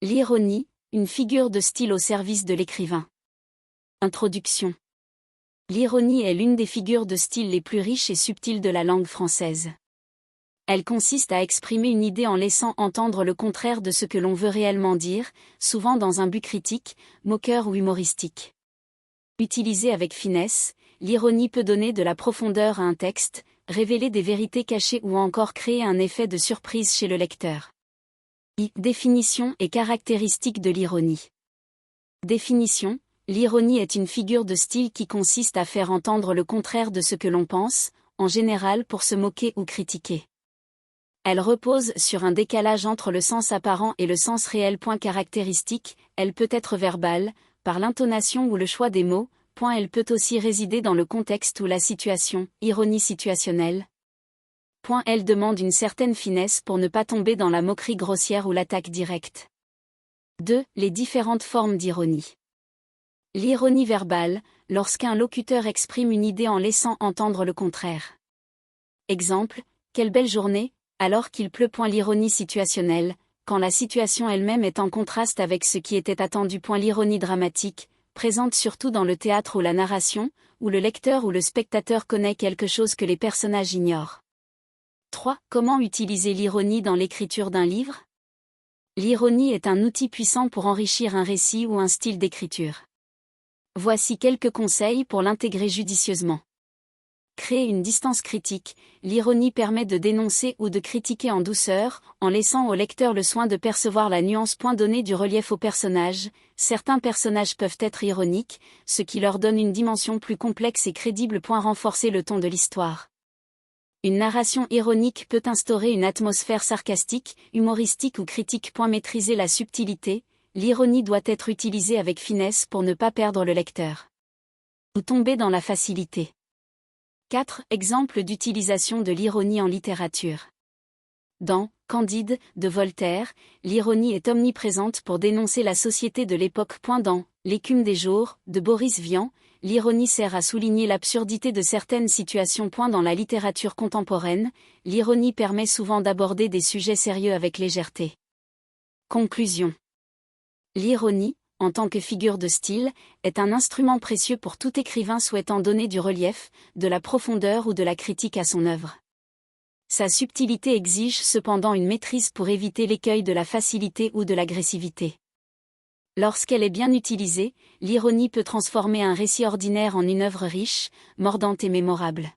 L'ironie, une figure de style au service de l'écrivain. Introduction. L'ironie est l'une des figures de style les plus riches et subtiles de la langue française. Elle consiste à exprimer une idée en laissant entendre le contraire de ce que l'on veut réellement dire, souvent dans un but critique, moqueur ou humoristique. Utilisée avec finesse, l'ironie peut donner de la profondeur à un texte, révéler des vérités cachées ou encore créer un effet de surprise chez le lecteur. Définition et caractéristiques de l'ironie. Définition. L'ironie est une figure de style qui consiste à faire entendre le contraire de ce que l'on pense, en général pour se moquer ou critiquer. Elle repose sur un décalage entre le sens apparent et le sens réel. Caractéristique, elle peut être verbale, par l'intonation ou le choix des mots. Elle peut aussi résider dans le contexte ou la situation, ironie situationnelle. Elle demande une certaine finesse pour ne pas tomber dans la moquerie grossière ou l'attaque directe. 2. Les différentes formes d'ironie. L'ironie verbale, lorsqu'un locuteur exprime une idée en laissant entendre le contraire. Exemple, quelle belle journée, alors qu'il pleut. L'ironie situationnelle, quand la situation elle-même est en contraste avec ce qui était attendu. L'ironie dramatique, présente surtout dans le théâtre ou la narration, où le lecteur ou le spectateur connaît quelque chose que les personnages ignorent. 3. Comment utiliser l'ironie dans l'écriture d'un livre ? L'ironie est un outil puissant pour enrichir un récit ou un style d'écriture. Voici quelques conseils pour l'intégrer judicieusement. Créer une distance critique. L'ironie permet de dénoncer ou de critiquer en douceur, en laissant au lecteur le soin de percevoir la nuance. Donner du relief aux personnages. Certains personnages peuvent être ironiques, ce qui leur donne une dimension plus complexe et crédible. Renforcer le ton de l'histoire. Une narration ironique peut instaurer une atmosphère sarcastique, humoristique ou critique. Maîtriser la subtilité. L'ironie doit être utilisée avec finesse pour ne pas perdre le lecteur. Ou tomber dans la facilité. 4. Exemples d'utilisation de l'ironie en littérature. Dans Candide, de Voltaire, l'ironie est omniprésente pour dénoncer la société de l'époque. Dans L'écume des jours, de Boris Vian, l'ironie sert à souligner l'absurdité de certaines situations. Dans la littérature contemporaine, l'ironie permet souvent d'aborder des sujets sérieux avec légèreté. Conclusion. L'ironie, en tant que figure de style, est un instrument précieux pour tout écrivain souhaitant donner du relief, de la profondeur ou de la critique à son œuvre. Sa subtilité exige cependant une maîtrise pour éviter l'écueil de la facilité ou de l'agressivité. Lorsqu'elle est bien utilisée, l'ironie peut transformer un récit ordinaire en une œuvre riche, mordante et mémorable.